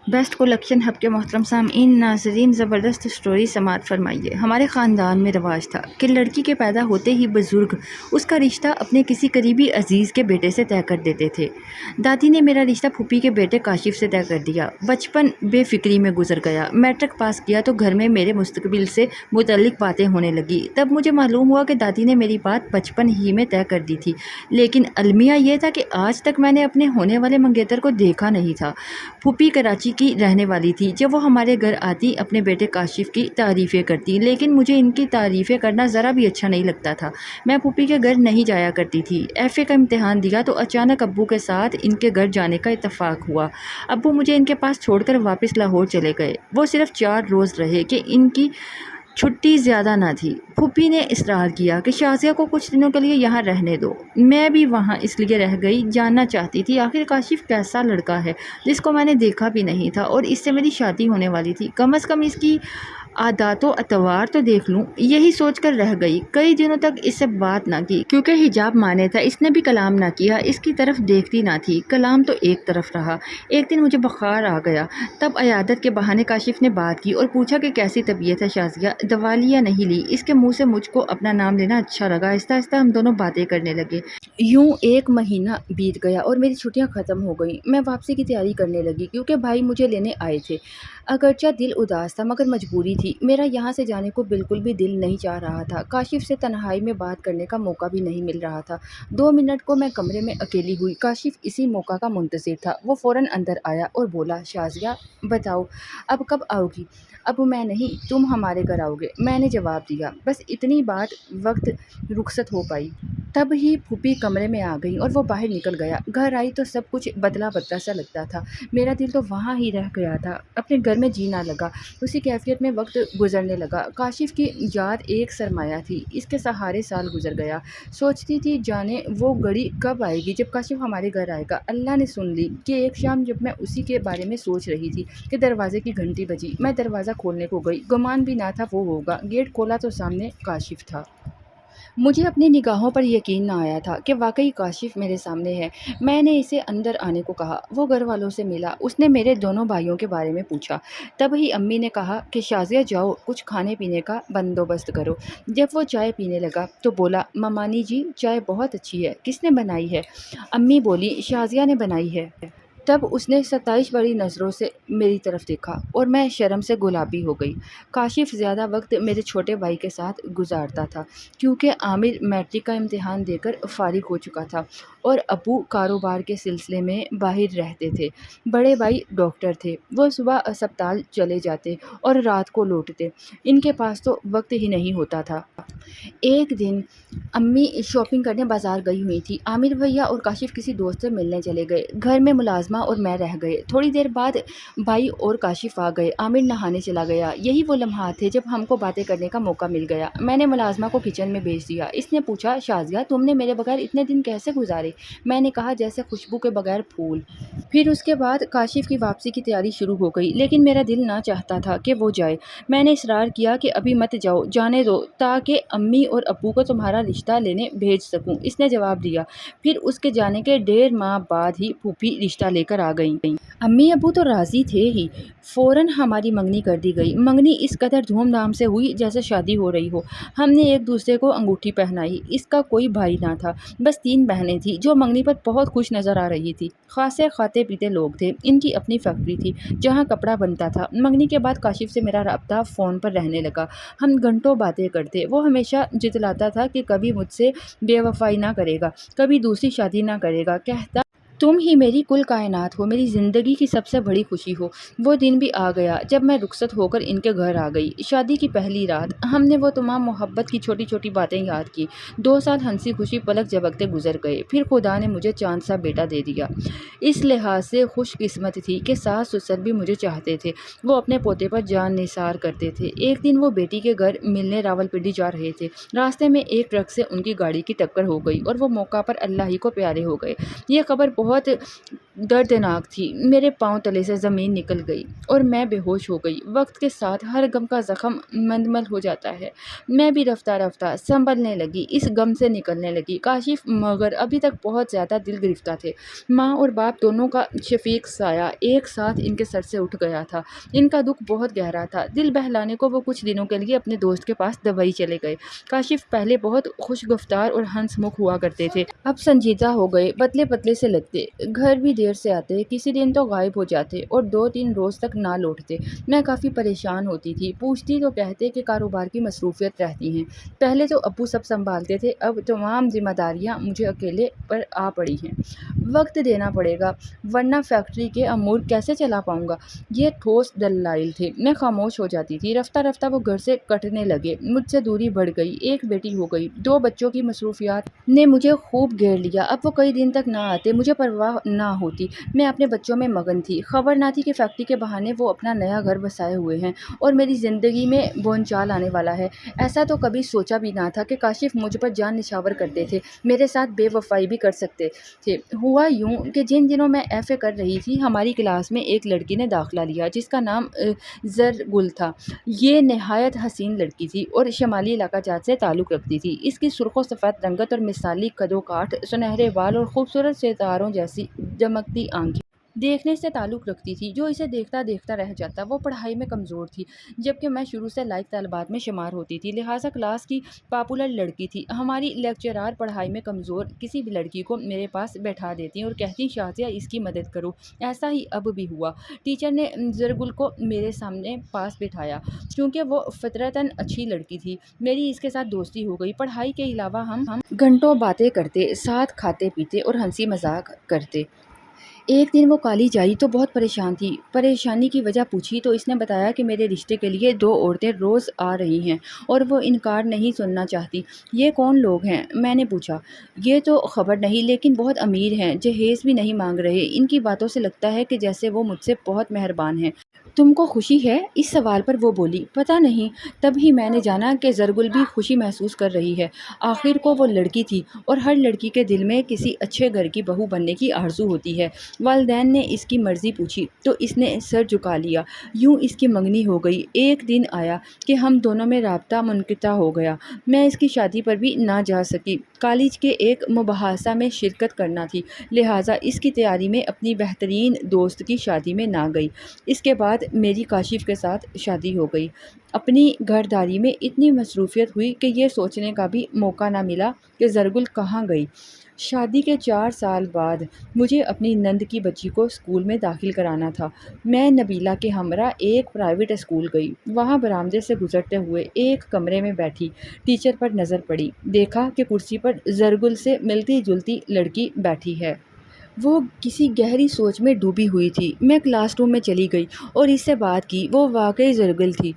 Best collection hub کے محترم سامعین ناظرین، زبردست سٹوری سماعت فرمائیے۔ ہمارے خاندان میں رواج تھا کہ لڑکی کے پیدا ہوتے ہی بزرگ اس کا رشتہ اپنے کسی قریبی عزیز کے بیٹے سے طے کر دیتے تھے۔ دادی نے میرا رشتہ پھوپھی کے بیٹے کاشف سے طے کر دیا۔ بچپن بے فکری میں گزر گیا۔ میٹرک پاس کیا تو گھر میں میرے مستقبل سے متعلق باتیں ہونے لگی۔ تب مجھے معلوم ہوا کہ دادی نے میری بات بچپن ہی میں طے کر دی تھی، لیکن المیہ یہ تھا کہ آج تک میں نے اپنے ہونے والے منگیتر کو دیکھا نہیں تھا۔ پھوپھی کراچی کی رہنے والی تھی۔ جب وہ ہمارے گھر آتی اپنے بیٹے کاشف کی تعریفیں کرتی، لیکن مجھے ان کی تعریفیں کرنا ذرا بھی اچھا نہیں لگتا تھا۔ میں پھوپھی کے گھر نہیں جایا کرتی تھی۔ ایف اے کا امتحان دیا تو اچانک ابو کے ساتھ ان کے گھر جانے کا اتفاق ہوا۔ ابو مجھے ان کے پاس چھوڑ کر واپس لاہور چلے گئے۔ وہ صرف 4 روز رہے کہ ان کی چھٹی زیادہ نہ تھی۔ پھوپھی نے اصرار کیا کہ شازیہ کو کچھ دنوں کے لیے یہاں رہنے دو۔ میں بھی وہاں اس لیے رہ گئی، جاننا چاہتی تھی آخر کاشف کیسا لڑکا ہے جس کو میں نے دیکھا بھی نہیں تھا اور اس سے میری شادی ہونے والی تھی۔ کم از کم اس کی عادات و اطوار تو دیکھ لوں، یہی سوچ کر رہ گئی۔ کئی دنوں تک اس سے بات نہ کی کیونکہ حجاب مانے تھا۔ اس نے بھی کلام نہ کیا، اس کی طرف دیکھتی نہ تھی۔ کلام تو ایک طرف رہا۔ ایک دن مجھے بخار آ گیا، تب عیادت کے بہانے کاشف نے بات کی اور پوچھا کہ کیسی طبیعت ہے شازیہ، دوا لی یا نہیں لی۔ اس کے منہ سے مجھ کو اپنا نام لینا اچھا لگا۔ آہستہ آہستہ ہم دونوں باتیں کرنے لگے۔ یوں 1 مہینہ بیت گیا اور میری چھٹیاں ختم ہو گئیں۔ میں واپسی کی تیاری کرنے لگی کیونکہ بھائی مجھے لینے آئے تھے۔ اگرچہ دل اداس تھا مگر مجبوری تھی۔ میرا یہاں سے جانے کو بالکل بھی دل نہیں چاہ رہا تھا۔ کاشف سے تنہائی میں بات کرنے کا موقع بھی نہیں مل رہا تھا۔ 2 منٹ کو میں کمرے میں اکیلی ہوئی۔ کاشف اسی موقع کا منتظر تھا۔ وہ فوراً اندر آیا اور بولا، شازیہ بتاؤ اب کب آؤ گی؟ اب میں نہیں، تم ہمارے گھر آؤ گے؟ میں نے جواب دیا۔ بس اتنی بات وقت رخصت ہو پائی۔ تب ہی پھوپھی کمرے میں آ گئی اور وہ باہر نکل گیا۔ گھر آئی تو سب کچھ بدلا بدلا سا لگتا تھا۔ میرا دل تو وہاں ہی رہ گیا تھا، اپنے گھر میں جینا لگا۔ اسی کیفیت میں وقت گزرنے لگا۔ کاشف کی یاد ایک سرمایہ تھی، اس کے سہارے سال گزر گیا۔ سوچتی تھی جانے وہ گھڑی کب آئے گی جب کاشف ہمارے گھر آئے گا۔ اللہ نے سن لی کہ ایک شام جب میں اسی کے بارے میں سوچ رہی تھی کہ دروازے کی گھنٹی بجی۔ میں دروازہ کھولنے کو گئی، گمان بھی نہ تھا وہ ہوگا۔ گیٹ کھولا تو سامنے کاشف تھا۔ مجھے اپنی نگاہوں پر یقین نہ آیا تھا کہ واقعی کاشف میرے سامنے ہے۔ میں نے اسے اندر آنے کو کہا۔ وہ گھر والوں سے ملا۔ اس نے میرے دونوں بھائیوں کے بارے میں پوچھا۔ تب ہی امی نے کہا کہ شازیہ جاؤ کچھ کھانے پینے کا بندوبست کرو۔ جب وہ چائے پینے لگا تو بولا، ممانی جی چائے بہت اچھی ہے، کس نے بنائی ہے؟ امی بولی، شازیہ نے بنائی ہے۔ تب اس نے ستائش بھری نظروں سے میری طرف دیکھا اور میں شرم سے گلابی ہو گئی۔ کاشف زیادہ وقت میرے چھوٹے بھائی کے ساتھ گزارتا تھا کیونکہ عامر میٹرک کا امتحان دے کر فارغ ہو چکا تھا اور ابو کاروبار کے سلسلے میں باہر رہتے تھے۔ بڑے بھائی ڈاکٹر تھے، وہ صبح اسپتال چلے جاتے اور رات کو لوٹتے۔ ان کے پاس تو وقت ہی نہیں ہوتا تھا۔ ایک دن امی شاپنگ کرنے بازار گئی ہوئی تھی۔ عامر بھیا اور کاشف کسی دوست سے ملنے چلے گئے۔ گھر میں ملازمہ اور میں رہ گئے۔ تھوڑی دیر بعد بھائی اور کاشف آ گئے۔ عامر نہانے چلا گیا۔ یہی وہ لمحات تھے جب ہم کو باتیں کرنے کا موقع مل گیا۔ میں نے ملازمہ کو کچن میں بھیج دیا۔ اس نے پوچھا، شازیہ تم نے میرے بغیر اتنے دن کیسے گزارے؟ میں نے کہا، جیسے خوشبو کے بغیر پھول۔ پھر اس کے بعد کاشف کی واپسی کی تیاری شروع ہو گئی، لیکن میرا دل نہ چاہتا تھا کہ وہ جائے۔ میں نے اصرار کیا کہ ابھی مت جاؤ، جانے دو تاکہ امی اور ابو کو تمہارا رشتہ لینے بھیج سکوں۔ اس نے جواب دیا۔ پھر اس کے جانے کے 1.5 ماہ بعد ہی پھوپھی رشتہ لے کر آ گئیں۔ امی ابو تو راضی تھے ہی۔ فوراً ہماری منگنی کر دی گئی۔ منگنی اس قدر دھوم دھام سے ہوئی جیسے شادی ہو رہی ہو۔ ہم نے ایک دوسرے کو انگوٹھی پہنائی۔ اس کا کوئی بھائی نہ تھا، بس 3 بہنیں تھیں جو منگنی پر بہت خوش نظر آ رہی تھی۔ خاصے کھاتے پیتے لوگ تھے۔ ان کی اپنی فیکٹری تھی جہاں کپڑا بنتا تھا۔ منگنی کے بعد کاشف سے میرا رابطہ فون پر رہنے لگا۔ ہم گھنٹوں باتیں کرتے۔ وہ ہمیشہ جتلاتا تھا کہ کبھی مجھ سے بے وفائی نہ کرے گا، کبھی دوسری شادی نہ کرے گا۔ کہتا، تم ہی میری کل کائنات ہو، میری زندگی کی سب سے بڑی خوشی ہو۔ وہ دن بھی آ گیا جب میں رخصت ہو کر ان کے گھر آ گئی۔ شادی کی پہلی رات ہم نے وہ تمام محبت کی چھوٹی چھوٹی باتیں یاد کی۔ 2 سال ہنسی خوشی پلک جھپکتے گزر گئے۔ پھر خدا نے مجھے چاند سا بیٹا دے دیا۔ اس لحاظ سے خوش قسمت تھی کہ ساس سسر بھی مجھے چاہتے تھے۔ وہ اپنے پوتے پر جان نثار کرتے تھے۔ ایک دن وہ بیٹی کے گھر ملنے راولپنڈی جا رہے تھے۔ راستے میں ایک ٹرک سے ان کی گاڑی کی ٹکر ہو گئی اور وہ موقع پر اللہ ہی کو پیارے ہو گئے۔ یہ خبر بہت دردناک تھی۔ میرے پاؤں تلے سے زمین نکل گئی اور میں بے ہوش ہو گئی۔ وقت کے ساتھ ہر غم کا زخم مندمل ہو جاتا ہے۔ میں بھی رفتہ رفتہ سنبھلنے لگی، اس غم سے نکلنے لگی۔ کاشف مگر ابھی تک بہت زیادہ دل گرفتہ تھے۔ ماں اور باپ دونوں کا شفیق سایہ ایک ساتھ ان کے سر سے اٹھ گیا تھا۔ ان کا دکھ بہت گہرا تھا۔ دل بہلانے کو وہ کچھ دنوں کے لیے اپنے دوست کے پاس دبئی چلے گئے۔ کاشف پہلے بہت خوش گفتار اور ہنس مکھ ہوا کرتے تھے، اب سنجیدہ ہو گئے، پتلے پتلے سے لگتے، گھر بھی دیر سے آتے، کسی دن تو غائب ہو جاتے اور 2-3 روز تک نہ لوٹتے۔ میں کافی پریشان ہوتی تھی، پوچھتی تو کہتے کہ کاروبار کی مصروفیت رہتی ہیں۔ پہلے تو ابو سب سنبھالتے تھے، اب تمام ذمہ داریاں مجھے اکیلے پر آ پڑی ہیں۔ وقت دینا پڑے گا ورنہ فیکٹری کے امور کیسے چلا پاؤں گا، یہ ٹھوس دلائل تھے۔ میں خاموش ہو جاتی تھی۔ رفتہ رفتہ وہ گھر سے کٹنے لگے، مجھ سے دوری بڑھ گئی۔ ایک بیٹی ہو گئی، 2 بچوں کی مصروفیات نے مجھے خوب گھیر لیا۔ اب وہ کئی دن تک نہ آتے، مجھے پرواہ نہ ہوتی، میں اپنے بچوں میں مگن تھی۔ خبر نہ تھی کہ فیکٹری کے بہانے وہ اپنا نیا گھر بسائے ہوئے ہیں اور میری زندگی میں بھونچال آنے والا ہے۔ ایسا تو کبھی سوچا بھی نہ تھا کہ کاشف مجھ پر جان نچھاور کرتے تھے، میرے ساتھ بے وفائی بھی کر سکتے تھے۔ ہوا یوں کہ جن دنوں میں ایف اے کر رہی تھی، ہماری کلاس میں ایک لڑکی نے داخلہ لیا جس کا نام زرگل تھا۔ یہ نہایت حسین لڑکی تھی اور شمالی علاقہ جات سے تعلق رکھتی تھی۔ اس کی سرخ و سفید رنگت اور مثالی قد و کاٹ، سنہرے بال اور خوبصورت ستاروں جیسی چمکتی آنکھیں دیکھنے سے تعلق رکھتی تھی۔ جو اسے دیکھتا دیکھتا رہ جاتا۔ وہ پڑھائی میں کمزور تھی، جبکہ میں شروع سے لائق طالبات میں شمار ہوتی تھی، لہٰذا کلاس کی پاپولر لڑکی تھی۔ ہماری لیکچرار پڑھائی میں کمزور کسی بھی لڑکی کو میرے پاس بیٹھا دیتی اور کہتی شازیہ اس کی مدد کرو۔ ایسا ہی اب بھی ہوا۔ ٹیچر نے زرگل کو میرے سامنے پاس بٹھایا، چونکہ وہ فطرتاً اچھی لڑکی تھی۔ میری اس کے ساتھ دوستی ہو گئی۔ پڑھائی کے علاوہ ہم گھنٹوں باتیں کرتے، ساتھ کھاتے پیتے اور ہنسی مذاق کرتے۔ ایک دن وہ کالج آئی تو بہت پریشان تھی۔ پریشانی کی وجہ پوچھی تو اس نے بتایا کہ میرے رشتے کے لیے 2 عورتیں روز آ رہی ہیں اور وہ انکار نہیں سننا چاہتی۔ یہ کون لوگ ہیں؟ میں نے پوچھا۔ یہ تو خبر نہیں، لیکن بہت امیر ہیں، جہیز بھی نہیں مانگ رہے۔ ان کی باتوں سے لگتا ہے کہ جیسے وہ مجھ سے بہت مہربان ہیں۔ تم کو خوشی ہے؟ اس سوال پر وہ بولی، پتہ نہیں۔ تب ہی میں نے جانا کہ زرگل بھی خوشی محسوس کر رہی ہے۔ آخر کو وہ لڑکی تھی اور ہر لڑکی کے دل میں کسی اچھے گھر کی بہو بننے کی آرزو ہوتی ہے۔ والدین نے اس کی مرضی پوچھی تو اس نے سر جھکا لیا۔ یوں اس کی منگنی ہو گئی۔ ایک دن آیا کہ ہم دونوں میں رابطہ منقطع ہو گیا۔ میں اس کی شادی پر بھی نہ جا سکی، کالج کے ایک مباحثہ میں شرکت کرنا تھی، لہٰذا اس کی تیاری میں اپنی بہترین دوست کی شادی میں نہ گئی۔ اس کے بعد میری کاشف کے ساتھ شادی ہو گئی۔ اپنی گھرداری میں اتنی مصروفیت ہوئی کہ یہ سوچنے کا بھی موقع نہ ملا کہ زرگل کہاں گئی۔ شادی کے 4 سال بعد مجھے اپنی نند کی بچی کو اسکول میں داخل کرانا تھا۔ میں نبیلہ کے ہمراہ ایک پرائیویٹ اسکول گئی۔ وہاں برآمدے سے گزرتے ہوئے ایک کمرے میں بیٹھی ٹیچر پر نظر پڑی۔ دیکھا کہ کرسی پر زرگل سے ملتی جلتی لڑکی بیٹھی ہے۔ وہ کسی گہری سوچ میں ڈوبی ہوئی تھی۔ میں کلاس روم میں چلی گئی اور اس سے بات کی۔ وہ واقعی زرگل تھی۔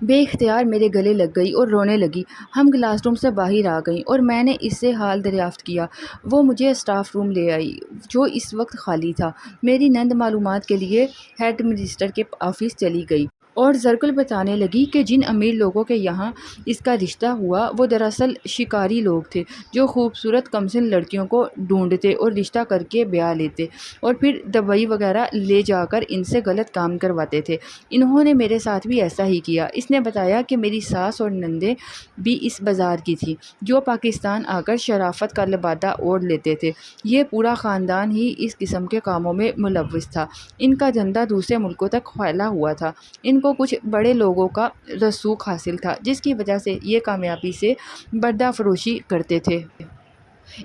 بے اختیار میرے گلے لگ گئی اور رونے لگی۔ ہم کلاس روم سے باہر آ گئیں اور میں نے اس سے حال دریافت کیا۔ وہ مجھے اسٹاف روم لے آئی جو اس وقت خالی تھا۔ میری نند معلومات کے لیے ہیڈ مسٹر کے آفس چلی گئی اور زرگل بتانے لگی کہ جن امیر لوگوں کے یہاں اس کا رشتہ ہوا وہ دراصل شکاری لوگ تھے جو خوبصورت کمسن لڑکیوں کو ڈھونڈتے اور رشتہ کر کے بیاہ لیتے اور پھر دبئی وغیرہ لے جا کر ان سے غلط کام کرواتے تھے۔ انہوں نے میرے ساتھ بھی ایسا ہی کیا۔ اس نے بتایا کہ میری ساس اور نندیں بھی اس بازار کی تھیں جو پاکستان آ کر شرافت کا لبادہ اوڑھ لیتے تھے۔ یہ پورا خاندان ہی اس قسم کے کاموں میں ملوث تھا۔ ان کا دھندا دوسرے ملکوں تک پھیلا ہوا تھا۔ ان کو کچھ بڑے لوگوں کا رسوخ حاصل تھا جس کی وجہ سے یہ کامیابی سے پردہ فروشی کرتے تھے۔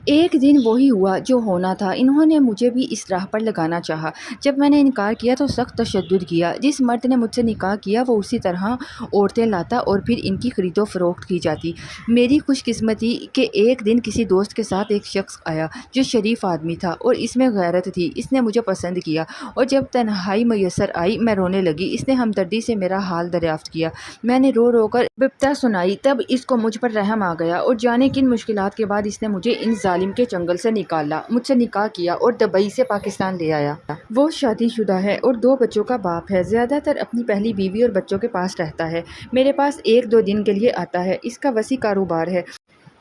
ایک دن وہی ہوا جو ہونا تھا۔ انہوں نے مجھے بھی اس راہ پر لگانا چاہا۔ جب میں نے انکار کیا تو سخت تشدد کیا۔ جس مرد نے مجھ سے نکاح کیا وہ اسی طرح عورتیں لاتا اور پھر ان کی خرید و فروخت کی جاتی۔ میری خوش قسمتی کہ ایک دن کسی دوست کے ساتھ ایک شخص آیا جو شریف آدمی تھا اور اس میں غیرت تھی۔ اس نے مجھے پسند کیا اور جب تنہائی میسر آئی میں رونے لگی۔ اس نے ہمدردی سے میرا حال دریافت کیا۔ میں نے رو رو کر بپتا سنائی۔ تب اس کو مجھ پر رحم آ گیا اور جانے کن مشکلات کے بعد اس نے مجھے ان ظالم کے چنگل سے نکالا، مجھ سے نکاح کیا اور دبئی سے پاکستان لے آیا۔ وہ شادی شدہ ہے اور 2 بچوں کا باپ ہے۔ زیادہ تر اپنی پہلی بیوی اور بچوں کے پاس رہتا ہے۔ میرے پاس 1-2 دن کے لیے آتا ہے۔ اس کا وسیع کاروبار ہے۔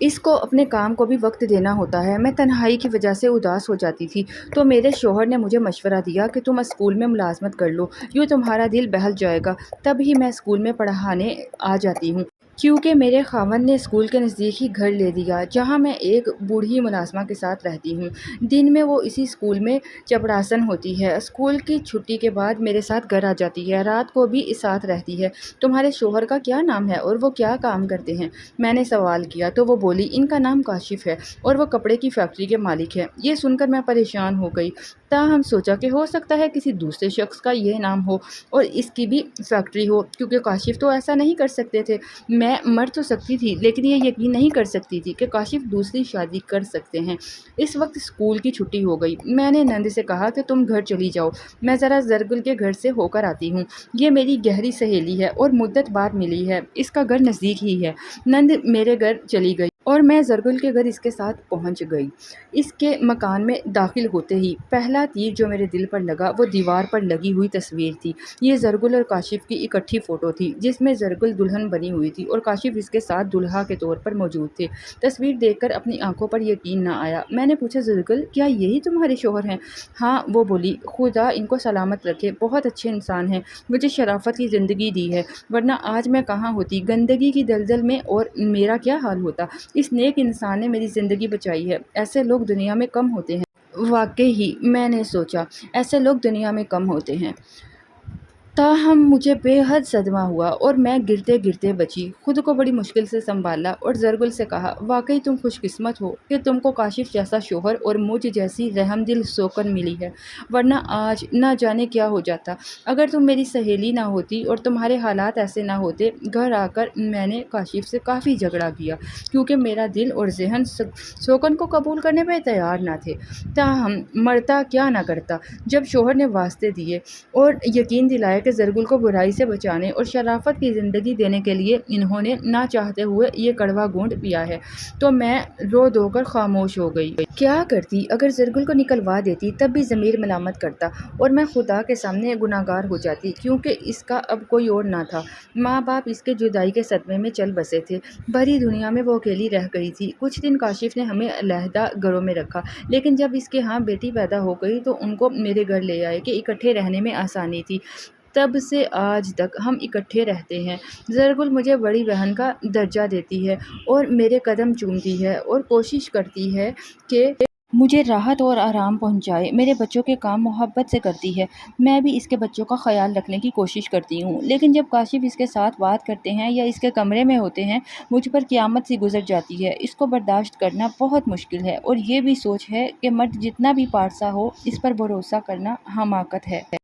اس کو اپنے کام کو بھی وقت دینا ہوتا ہے۔ میں تنہائی کی وجہ سے اداس ہو جاتی تھی تو میرے شوہر نے مجھے مشورہ دیا کہ تم اسکول میں ملازمت کر لو، یوں تمہارا دل بہل جائے گا۔ تب ہی میں اسکول میں پڑھانے آ جاتی ہوں، کیونکہ میرے خاوند نے اسکول کے نزدیک ہی گھر لے دیا جہاں میں ایک بوڑھی ملازمہ کے ساتھ رہتی ہوں۔ دن میں وہ اسی اسکول میں چپڑاسن ہوتی ہے، اسکول کی چھٹی کے بعد میرے ساتھ گھر آ جاتی ہے، رات کو بھی ساتھ رہتی ہے۔ تمہارے شوہر کا کیا نام ہے اور وہ کیا کام کرتے ہیں؟ میں نے سوال کیا تو وہ بولی ان کا نام کاشف ہے اور وہ کپڑے کی فیکٹری کے مالک ہیں۔ یہ سن کر میں پریشان ہو گئی، تاہم سوچا کہ ہو سکتا ہے کسی دوسرے شخص کا یہ نام ہو اور اس کی بھی فیکٹری ہو، کیونکہ کاشف تو ایسا نہیں کر سکتے تھے۔ میں مر تو سکتی تھی لیکن یہ یقین نہیں کر سکتی تھی کہ کاشف دوسری شادی کر سکتے ہیں۔ اس وقت اسکول کی چھٹی ہو گئی۔ میں نے نند سے کہا کہ تم گھر چلی جاؤ، میں ذرا زرگل کے گھر سے ہو کر آتی ہوں۔ یہ میری گہری سہیلی ہے اور مدت بعد ملی ہے، اس کا گھر نزدیک ہی ہے۔ نند میرے گھر چلی گئی اور میں زرگل کے گھر اس کے ساتھ پہنچ گئی۔ اس کے مکان میں داخل ہوتے ہی پہلا تیر جو میرے دل پر لگا وہ دیوار پر لگی ہوئی تصویر تھی۔ یہ زرگل اور کاشف کی اکٹھی فوٹو تھی جس میں زرگل دلہن بنی ہوئی تھی اور کاشف اس کے ساتھ دلہا کے طور پر موجود تھے۔ تصویر دیکھ کر اپنی آنکھوں پر یقین نہ آیا۔ میں نے پوچھا زرگل کیا یہی تمہارے شوہر ہیں؟ ہاں، وہ بولی، خدا ان کو سلامت رکھے، بہت اچھے انسان ہیں، مجھے شرافت کی زندگی دی ہے، ورنہ آج میں کہاں ہوتی، گندگی کی دلدل میں، اور میرا کیا حال ہوتا۔ اس نیک انسان نے میری زندگی بچائی ہے، ایسے لوگ دنیا میں کم ہوتے ہیں۔ واقعی میں نے سوچا ایسے لوگ دنیا میں کم ہوتے ہیں۔ تاہم مجھے بے حد صدمہ ہوا اور میں گرتے گرتے بچی، خود کو بڑی مشکل سے سنبھالا اور زرگل سے کہا واقعی تم خوش قسمت ہو کہ تم کو کاشف جیسا شوہر اور مجھ جیسی رحم دل سوکن ملی ہے، ورنہ آج نہ جانے کیا ہو جاتا۔ اگر تم میری سہیلی نہ ہوتی اور تمہارے حالات ایسے نہ ہوتے۔ گھر آ کر میں نے کاشف سے کافی جھگڑا کیا کیونکہ میرا دل اور ذہن سوکن کو قبول کرنے پہ تیار نہ تھے۔ تاہم مرتا کیا نہ کرتا جب شوہر نے واسطے دیے اور یقین دلایا کہ زرگل کو برائی سے بچانے اور شرافت کی زندگی دینے کے لیے انہوں نے نہ چاہتے ہوئے یہ کڑوا گھونٹ پیا ہے، تو میں رو دھو کر خاموش ہو گئی۔ کیا کرتی؟ اگر زرگل کو نکلوا دیتی تب بھی ضمیر ملامت کرتا اور میں خدا کے سامنے گناہگار ہو جاتی، کیونکہ اس کا اب کوئی اور نہ تھا۔ ماں باپ اس کے جدائی کے صدمے میں چل بسے تھے، بھری دنیا میں وہ اکیلی رہ گئی تھی۔ کچھ دن کاشف نے ہمیں علیحدہ گھروں میں رکھا، لیکن جب اس کے ہاں بیٹی پیدا ہو گئی تو ان کو میرے گھر لے آئے کہ اکٹھے رہنے میں آسانی تھی۔ تب سے آج تک ہم اکٹھے رہتے ہیں۔ زرگل مجھے بڑی بہن کا درجہ دیتی ہے اور میرے قدم چومتی ہے اور کوشش کرتی ہے کہ مجھے راحت اور آرام پہنچائے، میرے بچوں کے کام محبت سے کرتی ہے، میں بھی اس کے بچوں کا خیال رکھنے کی کوشش کرتی ہوں، لیکن جب کاشف اس کے ساتھ بات کرتے ہیں یا اس کے کمرے میں ہوتے ہیں مجھ پر قیامت سی گزر جاتی ہے۔ اس کو برداشت کرنا بہت مشکل ہے اور یہ بھی سوچ ہے کہ مرد جتنا بھی پارسا ہو اس پر بھروسہ کرنا حماقت ہے۔